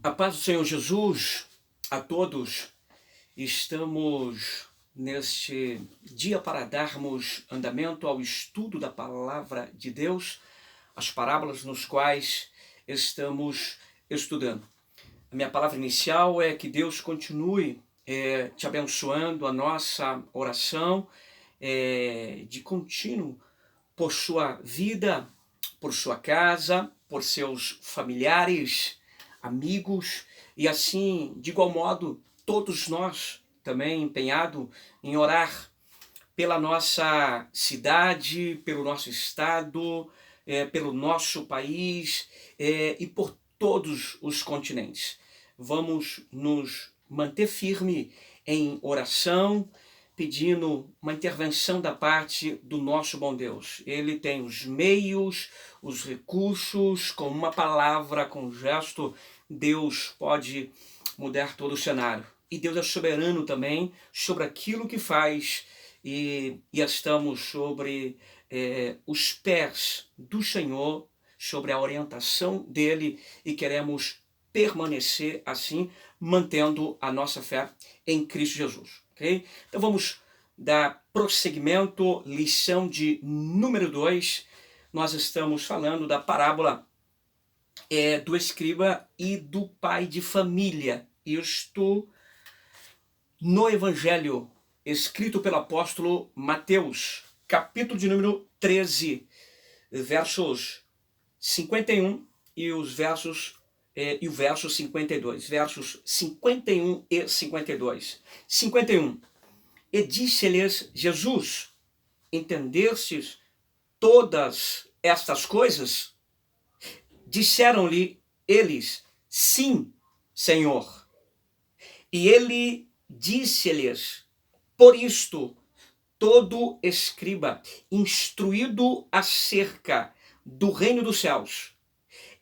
A paz do Senhor Jesus a todos. Estamos neste dia para darmos andamento ao estudo da palavra de Deus, as parábolas nos quais estamos estudando. A minha palavra inicial é que Deus continue te abençoando, a nossa oração de contínuo por sua vida, por sua casa, por seus familiares, amigos, e assim, de igual modo, todos nós também empenhados em orar pela nossa cidade, pelo nosso estado, pelo nosso país e por todos os continentes. Vamos nos manter firme em oração, pedindo uma intervenção da parte do nosso bom Deus. Ele tem os meios, os recursos, com uma palavra, com um gesto, Deus pode mudar todo o cenário. E Deus é soberano também sobre aquilo que faz, e estamos sobre os pés do Senhor, sobre a orientação dele, e queremos permanecer assim, mantendo a nossa fé em Cristo Jesus. Okay? Então vamos dar prosseguimento, lição de número 2. Nós estamos falando da parábola do escriba e do pai de família. Isto no Evangelho escrito pelo apóstolo Mateus, capítulo de número 13, versos 51 e os versos e o verso 52, versos 51 e 52. 51. E disse-lhes Jesus: entendestes todas estas coisas? Disseram-lhe eles: sim, Senhor. E ele disse-lhes: por isto, todo escriba instruído acerca do reino dos céus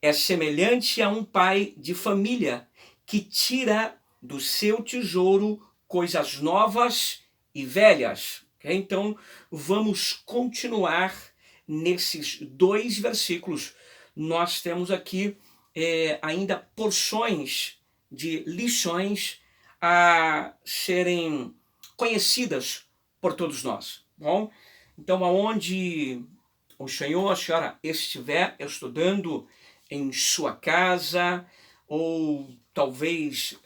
é semelhante a um pai de família que tira do seu tesouro coisas novas e velhas. Okay? Então, vamos continuar nesses 2 versículos. Nós temos aqui ainda porções de lições a serem conhecidas por todos nós. Bom? Então, aonde o senhor, a senhora estiver estudando, em sua casa, ou talvez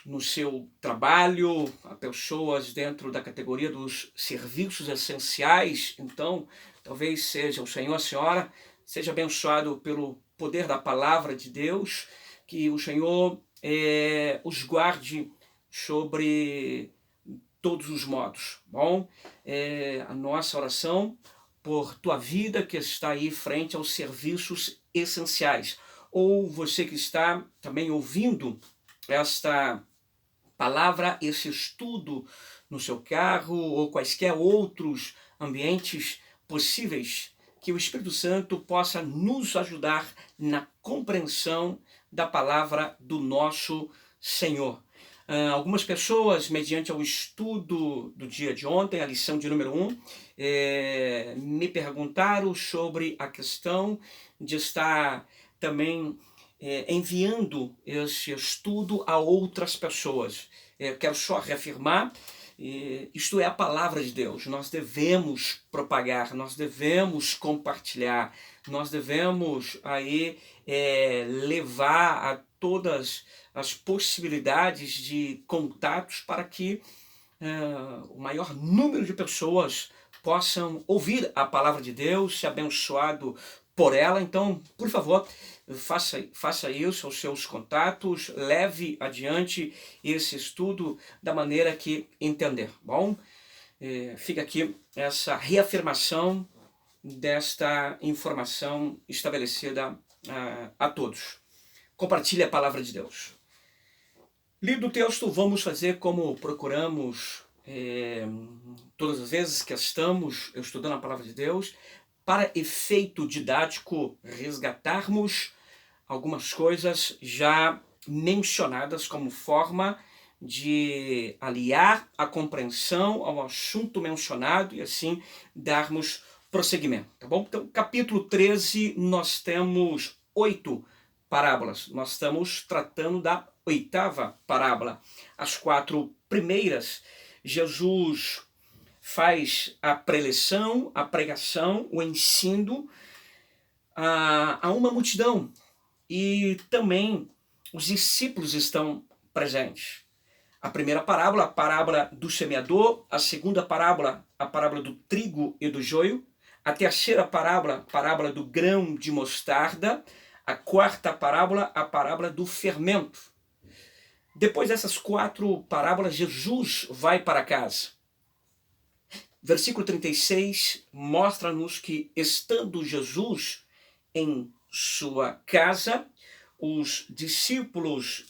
no seu trabalho, a pessoas dentro da categoria dos serviços essenciais, então talvez seja o senhor, a senhora, seja abençoado pelo poder da palavra de Deus, que o Senhor os guarde sobre todos os modos. Bom, a nossa oração por tua vida que está aí frente aos serviços essenciais, ou você que está também ouvindo esta palavra, esse estudo no seu carro ou quaisquer outros ambientes possíveis, que o Espírito Santo possa nos ajudar na compreensão da palavra do nosso Senhor. Algumas pessoas, mediante o estudo do dia de ontem, a lição de número 1, me perguntaram sobre a questão de estar também enviando esse estudo a outras pessoas. Quero só reafirmar, isto é a palavra de Deus. Nós devemos propagar, nós devemos compartilhar, nós devemos aí levar a todas as possibilidades de contatos para que o maior número de pessoas possam ouvir a palavra de Deus, ser abençoado por ela. Então, por favor, faça isso aos seus contatos, leve adiante esse estudo da maneira que entender. Bom, fica aqui essa reafirmação desta informação estabelecida a todos. Compartilhe a palavra de Deus. Lido o texto, vamos fazer como procuramos todas as vezes que estamos estudando a palavra de Deus, para efeito didático, resgatarmos algumas coisas já mencionadas como forma de aliar a compreensão ao assunto mencionado e assim darmos prosseguimento, tá bom? Então, capítulo 13, nós temos 8 parábolas. Nós estamos tratando da 8ª parábola. As 4 primeiras, Jesus faz a preleção, a pregação, o ensino a uma multidão. E também os discípulos estão presentes. A primeira parábola, a parábola do semeador. A segunda parábola, a parábola do trigo e do joio. A terceira parábola, a parábola do grão de mostarda. A quarta parábola, a parábola do fermento. Depois dessas 4 parábolas, Jesus vai para casa. Versículo 36 mostra-nos que, estando Jesus em sua casa, os discípulos,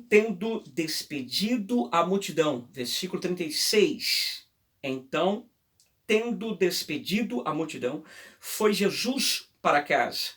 tendo despedido a multidão, versículo 36, então, tendo despedido a multidão, foi Jesus para casa,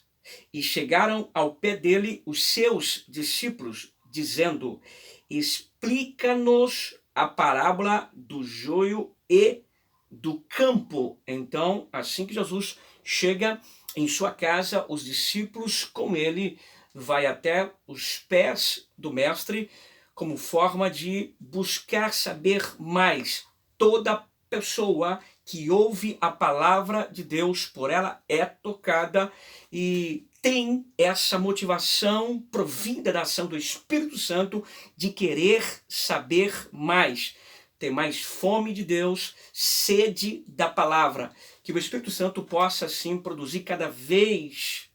e chegaram ao pé dele os seus discípulos, dizendo: explica-nos a parábola do joio e do campo. Então, assim que Jesus chega em sua casa, os discípulos com ele vai até os pés do mestre, como forma de buscar saber mais. Toda pessoa que ouve a palavra de Deus, por ela é tocada e tem essa motivação provinda da ação do Espírito Santo de querer saber mais, ter mais fome de Deus, sede da palavra. Que o Espírito Santo possa, assim, produzir cada vez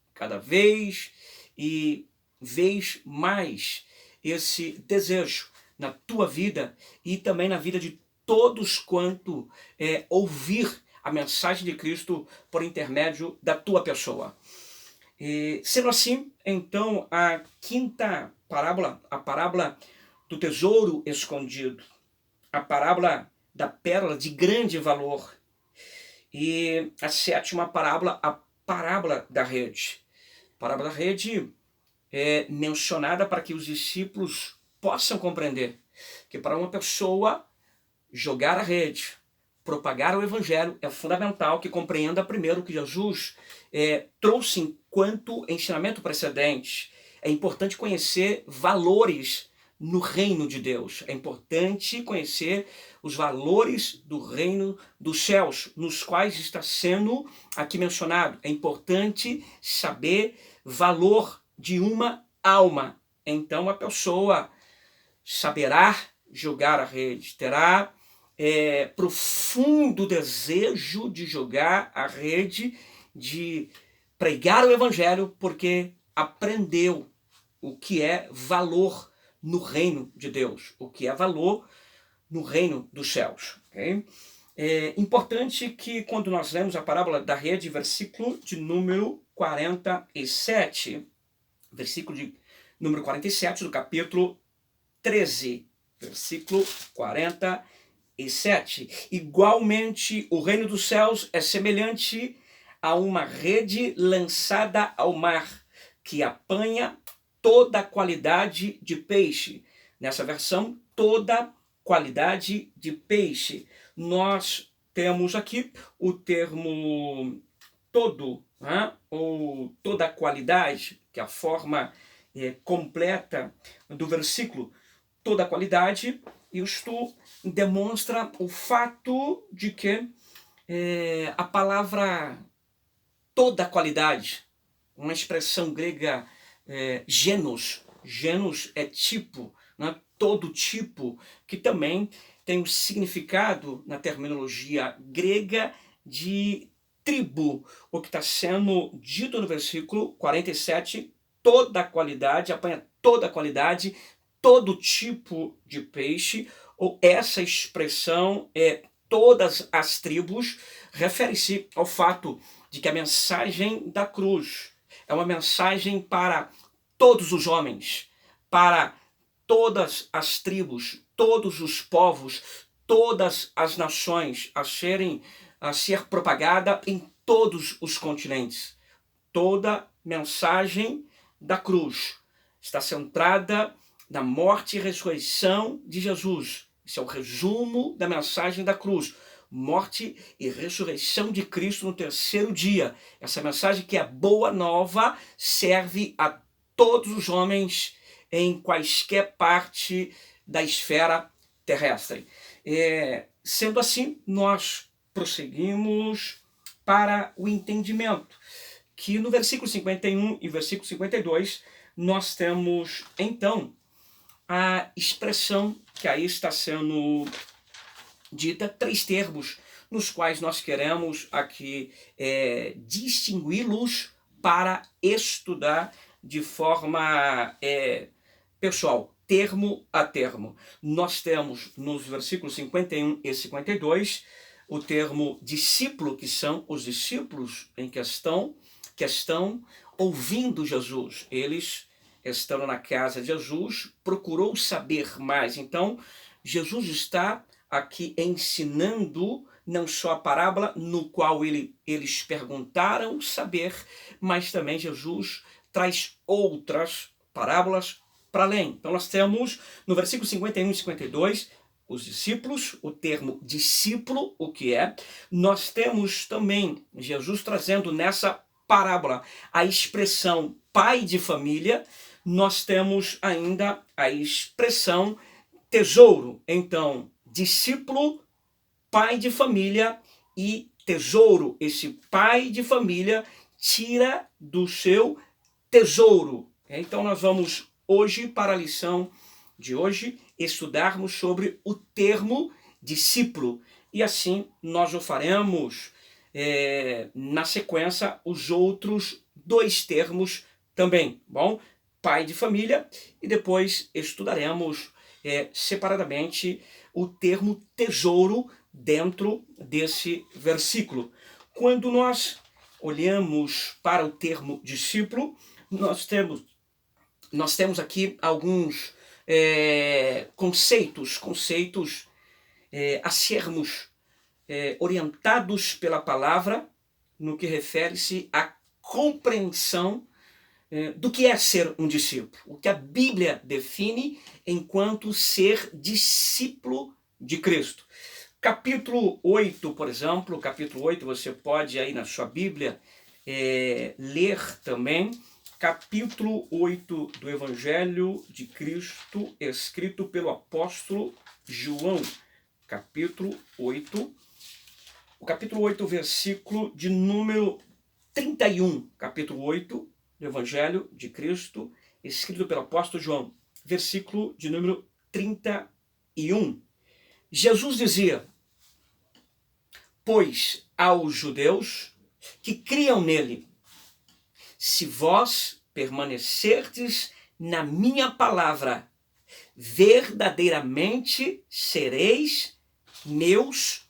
mais esse desejo na tua vida e também na vida de todos quanto ouvir a mensagem de Cristo por intermédio da tua pessoa. Sendo assim, então, a 5ª parábola, a parábola do tesouro escondido, a parábola da pérola de grande valor, e a 7ª parábola, a parábola da rede. A parábola da rede é mencionada para que os discípulos possam compreender que para uma pessoa jogar a rede, propagar o evangelho, é fundamental que compreenda primeiro o que Jesus trouxe enquanto ensinamento precedente. É importante conhecer valores no reino de Deus. É importante conhecer os valores do reino dos céus, nos quais está sendo aqui mencionado. É importante saber valor de uma alma. Então a pessoa saberá jogar a rede, terá profundo desejo de jogar a rede, de pregar o evangelho, porque aprendeu o que é valor no reino de Deus, o que é valor no reino dos céus. Okay? É importante que quando nós lemos a parábola da rede, versículo de número 47, versículo de número 47 do capítulo 13, versículo 47. Igualmente, o reino dos céus é semelhante a uma rede lançada ao mar, que apanha toda qualidade de peixe. Nessa versão, toda qualidade de peixe. Nós temos aqui o termo todo, ou toda qualidade, que é a forma completa do versículo, toda qualidade. Isto demonstra o fato de que a palavra toda qualidade, uma expressão grega genus é tipo, né? Todo tipo, que também tem o significado na terminologia grega de tribo. O que está sendo dito no versículo 47, toda qualidade, apanha toda qualidade, todo tipo de peixe, ou essa expressão todas as tribos, refere-se ao fato de que a mensagem da cruz é uma mensagem para todos os homens, para todas as tribos, todos os povos, todas as nações, a ser propagada em todos os continentes. Toda mensagem da cruz está centrada na morte e ressurreição de Jesus. Esse é o resumo da mensagem da cruz. morte e ressurreição de Cristo no terceiro dia. Essa mensagem que é boa nova serve a todos os homens em quaisquer parte da esfera terrestre. Sendo assim, nós prosseguimos para o entendimento, que no versículo 51 e versículo 52, nós temos, então, a expressão que aí está sendo dita, 3 termos, nos quais nós queremos aqui distingui-los para estudar de forma pessoal, termo a termo. Nós temos nos versículos 51 e 52 o termo discípulo, que são os discípulos em questão, que estão ouvindo Jesus. Eles estão na casa de Jesus, procurou saber mais. Então, Jesus está aqui ensinando não só a parábola no qual eles perguntaram saber, mas também Jesus traz outras parábolas para além. Então nós temos no versículo 51 e 52 os discípulos, o termo discípulo, o que é. Nós temos também Jesus trazendo nessa parábola a expressão pai de família. Nós temos ainda a expressão tesouro. Então, discípulo, pai de família e tesouro. Esse pai de família tira do seu tesouro. Então nós vamos hoje, para a lição de hoje, estudarmos sobre o termo discípulo. E assim nós o faremos na sequência os outros 2 termos também. Bom, pai de família, e depois estudaremos separadamente o termo tesouro dentro desse versículo. Quando nós olhamos para o termo discípulo, nós temos aqui alguns conceitos a sermos orientados pela palavra no que refere-se à compreensão do que é ser um discípulo, o que a Bíblia define enquanto ser discípulo de Cristo. Capítulo 8, por exemplo, capítulo 8, você pode aí na sua Bíblia ler também, capítulo 8 do Evangelho de Cristo, escrito pelo apóstolo João, capítulo 8, o capítulo 8, versículo de número 31, capítulo 8 do Evangelho de Cristo, escrito pelo apóstolo João, versículo de número 31. Jesus dizia: pois aos judeus que criam nele, se vós permanecerdes na minha palavra, verdadeiramente sereis meus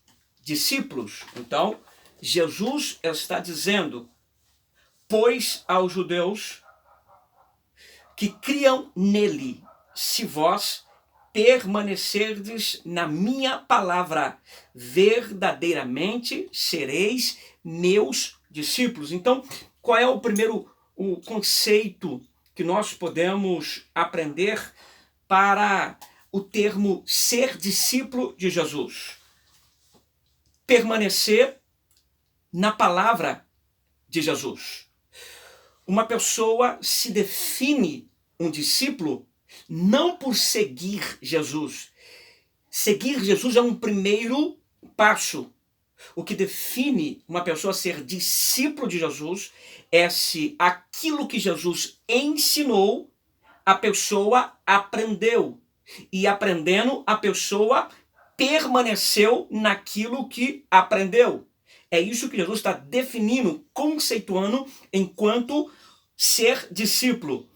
discípulos. Então, Jesus está dizendo: pois aos judeus que criam nele, se vós permanecerdes na minha palavra, verdadeiramente sereis meus discípulos. Então, qual é o conceito que nós podemos aprender para o termo ser discípulo de Jesus? Permanecer na palavra de Jesus. Uma pessoa se define um discípulo não por seguir Jesus. Seguir Jesus é um primeiro passo. O que define uma pessoa ser discípulo de Jesus é se aquilo que Jesus ensinou, a pessoa aprendeu. E aprendendo, a pessoa permaneceu naquilo que aprendeu. É isso que Jesus está definindo, conceituando enquanto ser discípulo.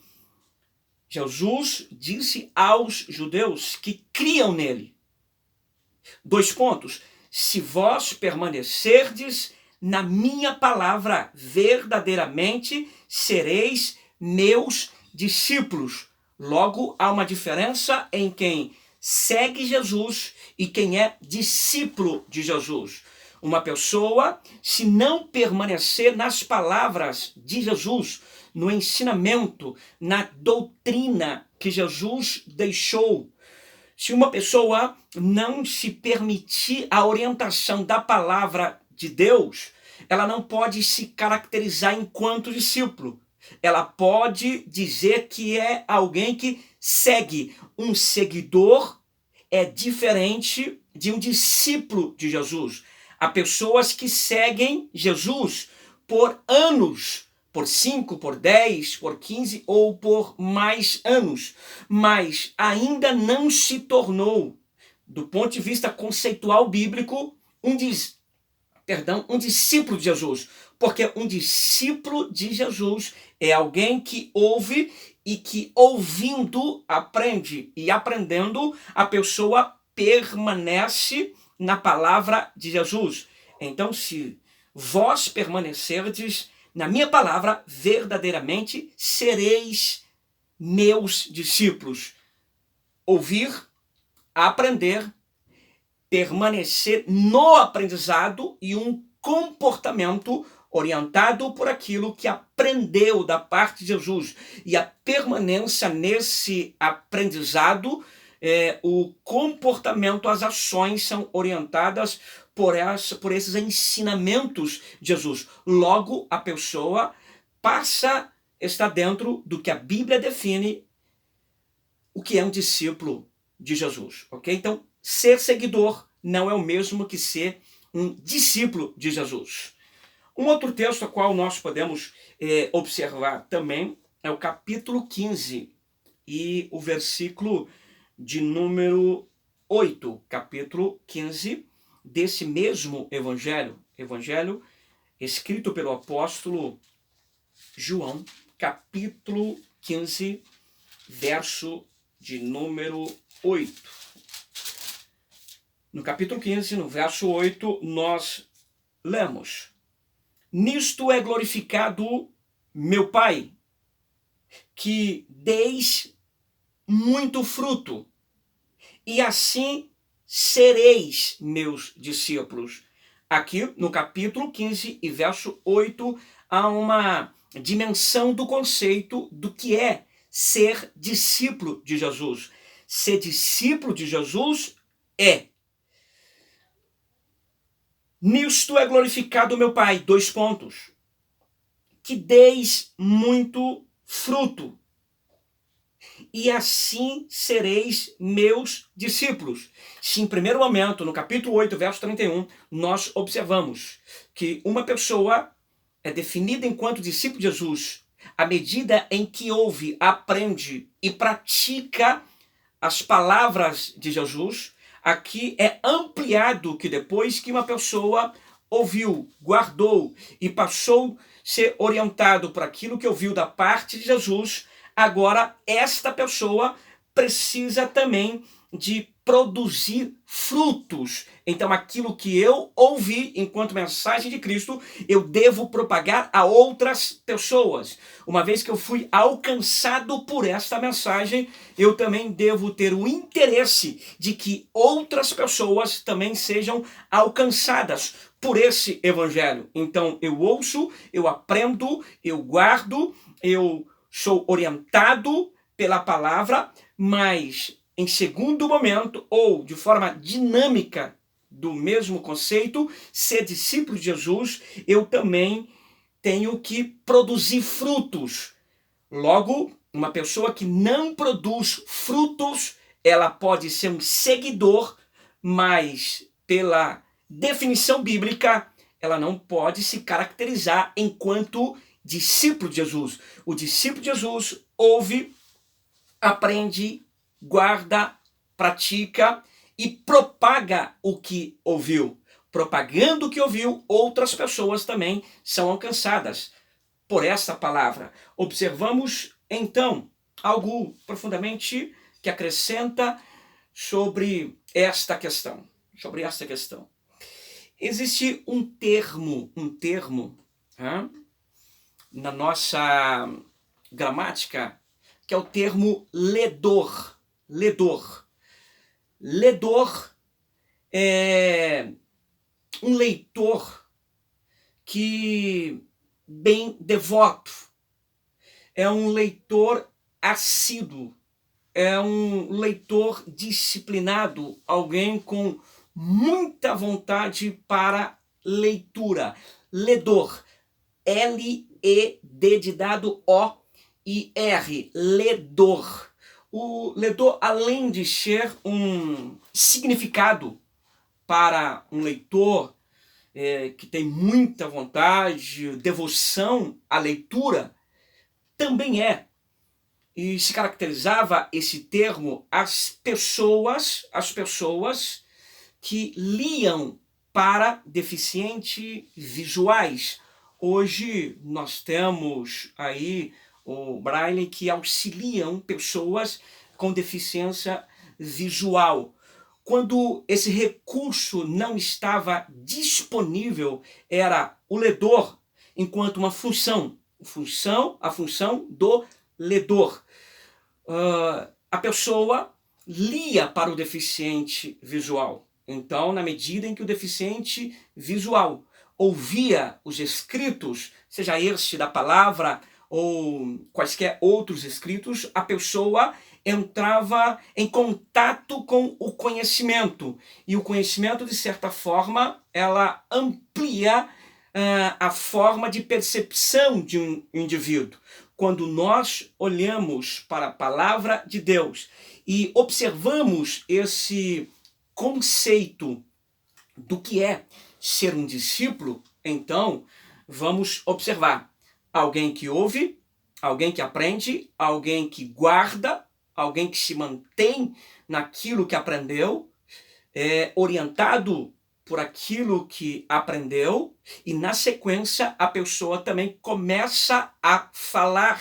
Jesus disse aos judeus que criam nele. 2 pontos. Se vós permanecerdes na minha palavra, verdadeiramente sereis meus discípulos. Logo, há uma diferença em quem segue Jesus e quem é discípulo de Jesus. Uma pessoa, se não permanecer nas palavras de Jesus, no ensinamento, na doutrina que Jesus deixou, Se uma pessoa não se permitir a orientação da palavra de Deus, ela não pode se caracterizar enquanto discípulo. Ela pode dizer que é alguém que segue. Um seguidor é diferente de um discípulo de Jesus. Há pessoas que seguem Jesus por anos, por 5, por 10, por 15 ou por mais anos, mas ainda não se tornou, do ponto de vista conceitual bíblico, um discípulo de Jesus. Porque um discípulo de Jesus é alguém que ouve e que, ouvindo, aprende. E aprendendo, a pessoa permanece na palavra de Jesus. Então, se vós permanecerdes na minha palavra, verdadeiramente sereis meus discípulos. Ouvir, aprender, permanecer no aprendizado e um comportamento orientado por aquilo que aprendeu da parte de Jesus. E a permanência nesse aprendizado, o comportamento, as ações são orientadas por esses ensinamentos de Jesus. Logo, a pessoa passa a estar dentro do que a Bíblia define o que é um discípulo de Jesus, ok? Então, ser seguidor não é o mesmo que ser um discípulo de Jesus. Um outro texto ao qual nós podemos observar também é o capítulo 15 e o versículo de número 8. Capítulo 15 desse mesmo evangelho escrito pelo apóstolo João, capítulo 15, verso de número 8. No capítulo 15, no verso 8, nós lemos: Nisto é glorificado meu Pai, que deis muito fruto, e assim sereis meus discípulos. Aqui no capítulo 15 e verso 8, há uma dimensão do conceito do que é ser discípulo de Jesus. Ser discípulo de Jesus é: nisto é glorificado meu Pai, 2 pontos, que deis muito fruto, e assim sereis meus discípulos. Se em primeiro momento, no capítulo 8, verso 31, nós observamos que uma pessoa é definida enquanto discípulo de Jesus à medida em que ouve, aprende e pratica as palavras de Jesus, aqui é ampliado que depois que uma pessoa ouviu, guardou e passou a ser orientado por aquilo que ouviu da parte de Jesus, agora esta pessoa precisa também de produzir frutos. Então aquilo que eu ouvi enquanto mensagem de Cristo, eu devo propagar a outras pessoas. Uma vez que eu fui alcançado por esta mensagem, eu também devo ter o interesse de que outras pessoas também sejam alcançadas por esse evangelho. Então eu ouço, eu aprendo, eu guardo, eu sou orientado pela palavra, mas em segundo momento, ou de forma dinâmica do mesmo conceito, ser discípulo de Jesus, eu também tenho que produzir frutos. Logo, uma pessoa que não produz frutos, ela pode ser um seguidor, mas pela definição bíblica, ela não pode se caracterizar enquanto discípulo de Jesus. O discípulo de Jesus ouve, aprende, guarda, pratica e propaga o que ouviu. Propagando o que ouviu, outras pessoas também são alcançadas por essa palavra. Observamos, então, algo profundamente que acrescenta sobre esta questão. Existe um termo na nossa gramática, que é o termo ledor. Ledor é um leitor que bem devoto, é um leitor assíduo, é um leitor disciplinado, alguém com muita vontade para leitura. Ledor, L-E-D de dado O-I-R, ledor. O ledor, além de ser um significado para um leitor que tem muita vontade, devoção à leitura, também e se caracterizava esse termo as pessoas que liam para deficientes visuais. Hoje nós temos aí o Braille que auxiliam pessoas com deficiência visual. Quando esse recurso não estava disponível, era o ledor enquanto uma função, a função do ledor. A pessoa lia para o deficiente visual. Então, na medida em que o deficiente visual ouvia os escritos, seja este da palavra ou quaisquer outros escritos, a pessoa entrava em contato com o conhecimento. E o conhecimento, de certa forma, ela amplia a forma de percepção de um indivíduo. Quando nós olhamos para a palavra de Deus e observamos esse conceito do que é ser um discípulo, então vamos observar alguém que ouve, alguém que aprende, alguém que guarda, alguém que se mantém naquilo que aprendeu, orientado por aquilo que aprendeu, e na sequência a pessoa também começa a falar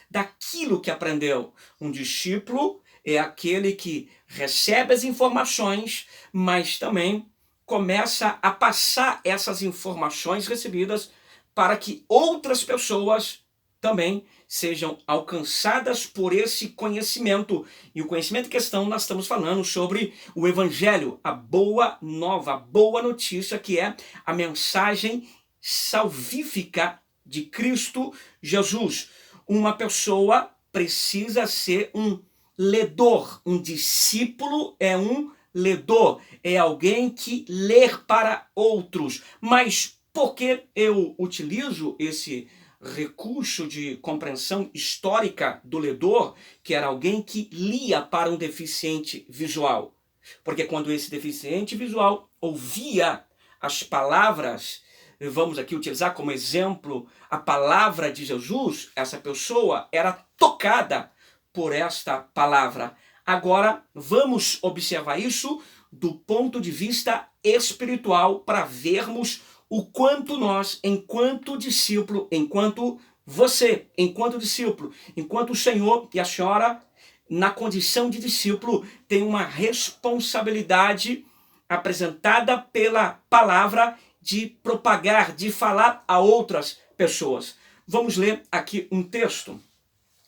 daquilo que aprendeu. Um discípulo é aquele que recebe as informações, mas também começa a passar essas informações recebidas para que outras pessoas também sejam alcançadas por esse conhecimento. E o conhecimento em questão, nós estamos falando sobre o Evangelho, a boa nova, a boa notícia, que é a mensagem salvífica de Cristo Jesus. Uma pessoa precisa ser um ledor, um discípulo é um ledor, é alguém que lê para outros. Mas por que eu utilizo esse recurso de compreensão histórica do ledor, que era alguém que lia para um deficiente visual? Porque quando esse deficiente visual ouvia as palavras, vamos aqui utilizar como exemplo a palavra de Jesus, essa pessoa era tocada por esta palavra. Agora, vamos observar isso do ponto de vista espiritual para vermos o quanto nós, enquanto discípulo, enquanto você, enquanto discípulo, enquanto o Senhor e a senhora, na condição de discípulo, tem uma responsabilidade apresentada pela palavra de propagar, de falar a outras pessoas. Vamos ler aqui um texto.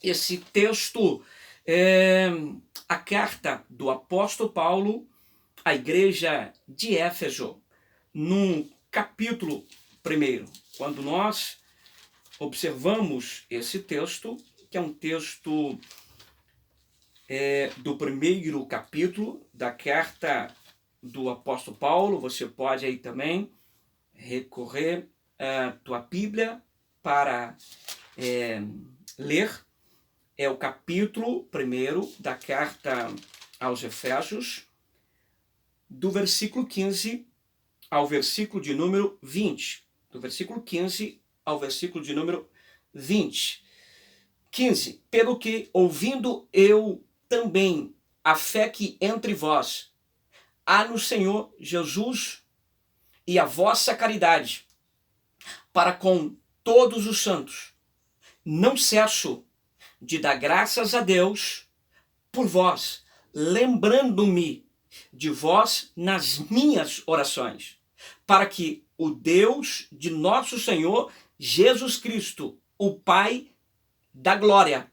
Esse texto é a carta do apóstolo Paulo à igreja de Éfeso, no capítulo 1. Quando nós observamos esse texto, que é um texto do primeiro capítulo da carta do apóstolo Paulo, você pode aí também recorrer à tua Bíblia para ler. É o capítulo 1 da carta aos Efésios, do versículo 15 ao versículo de número 20. Do versículo 15 ao versículo de número 20. 15. Pelo que, ouvindo eu também a fé que entre vós há no Senhor Jesus e a vossa caridade para com todos os santos, não cesso de dar graças a Deus por vós, lembrando-me de vós nas minhas orações, para que o Deus de nosso Senhor Jesus Cristo, o Pai da glória,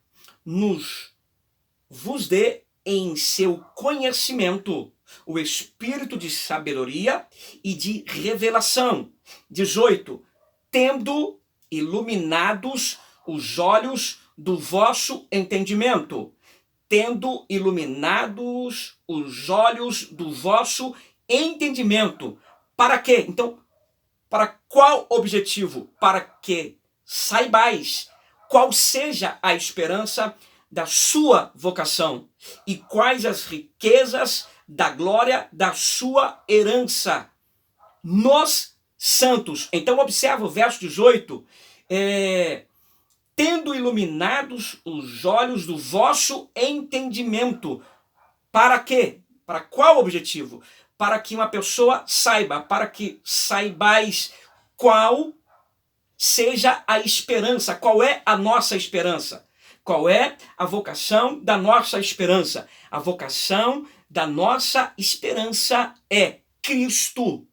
vos dê em seu conhecimento o espírito de sabedoria e de revelação. 18. Tendo iluminados os olhos do vosso entendimento, tendo iluminados os olhos do vosso entendimento. Para quê? Então, para qual objetivo? Para que saibais qual seja a esperança da sua vocação e quais as riquezas da glória da sua herança nos santos. Então, observa o verso 18, tendo iluminados os olhos do vosso entendimento. Para quê? Para qual objetivo? Para que uma pessoa saiba, para que saibais qual seja a esperança, qual é a nossa esperança, qual é a vocação da nossa esperança. A vocação da nossa esperança é Cristo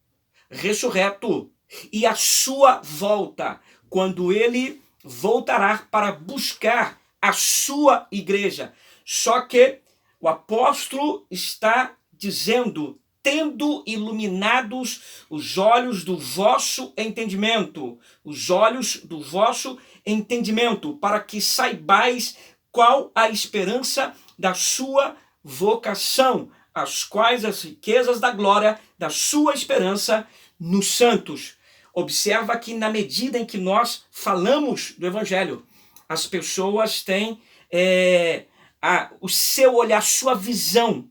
ressurreto e a sua volta, quando ele voltará para buscar a sua igreja. Só que o apóstolo está dizendo, tendo iluminados os olhos do vosso entendimento, os olhos do vosso entendimento, para que saibais qual a esperança da sua vocação, as quais as riquezas da glória da sua esperança nos santos. Observa que na medida em que nós falamos do evangelho, as pessoas têm o seu olhar, a visão,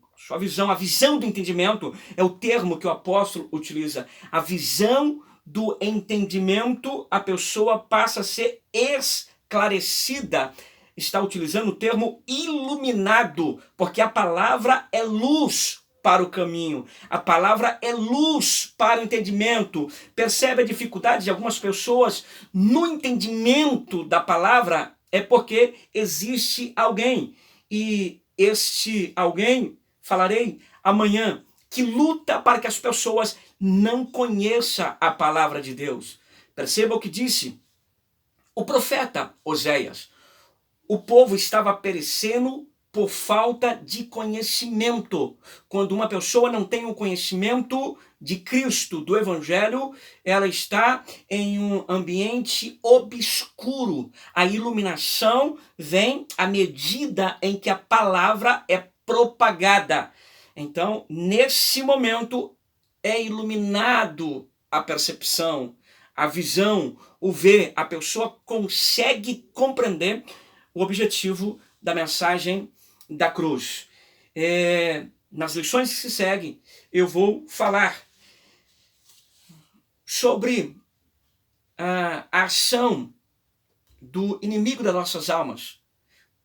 a visão do entendimento é o termo que o apóstolo utiliza. A visão do entendimento, a pessoa passa a ser esclarecida. Está utilizando o termo iluminado, porque a palavra é luz para o caminho. A palavra é luz para o entendimento. Percebe a dificuldade de algumas pessoas no entendimento da palavra? É porque existe alguém, e este alguém, falarei amanhã, que luta para que as pessoas não conheçam a palavra de Deus. Perceba o que disse o profeta Oséias. O povo estava perecendo por falta de conhecimento. Quando uma pessoa não tem um conhecimento de Cristo, do Evangelho, ela está em um ambiente obscuro. A iluminação vem à medida em que a palavra é propagada. Então, nesse momento, é iluminado a percepção, a visão, o ver. A pessoa consegue compreender o objetivo da mensagem da cruz. Nas lições que se seguem, eu vou falar sobre a ação do inimigo das nossas almas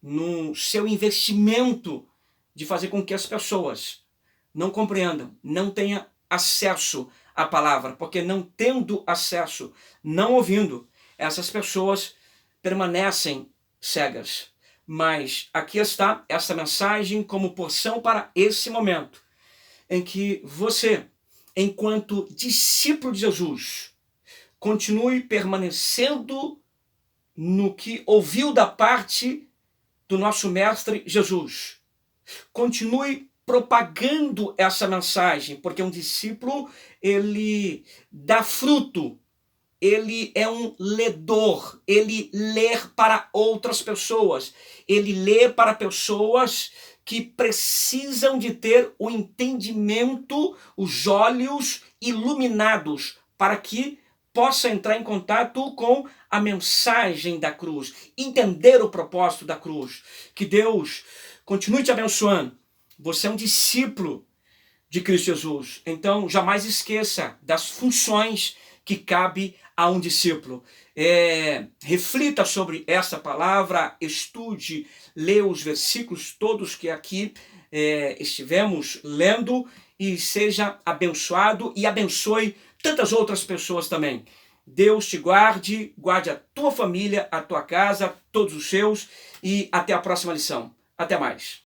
no seu investimento de fazer com que as pessoas não compreendam, não tenham acesso à palavra, porque não tendo acesso, não ouvindo, essas pessoas permanecem cegas. Mas aqui está essa mensagem como porção para esse momento, em que você, enquanto discípulo de Jesus, continue permanecendo no que ouviu da parte do nosso Mestre Jesus. Continue propagando essa mensagem, porque um discípulo, ele dá fruto. Ele é um ledor, ele lê para outras pessoas, ele lê para pessoas que precisam de ter o entendimento, os olhos iluminados, para que possa entrar em contato com a mensagem da cruz, entender o propósito da cruz. Que Deus continue te abençoando. Você é um discípulo de Cristo Jesus, então jamais esqueça das funções que cabe a um discípulo. Reflita sobre essa palavra, estude, leia os versículos todos que aqui estivemos lendo e seja abençoado e abençoe tantas outras pessoas também. Deus te guarde, guarde a tua família, a tua casa, todos os seus, e até a próxima lição. Até mais.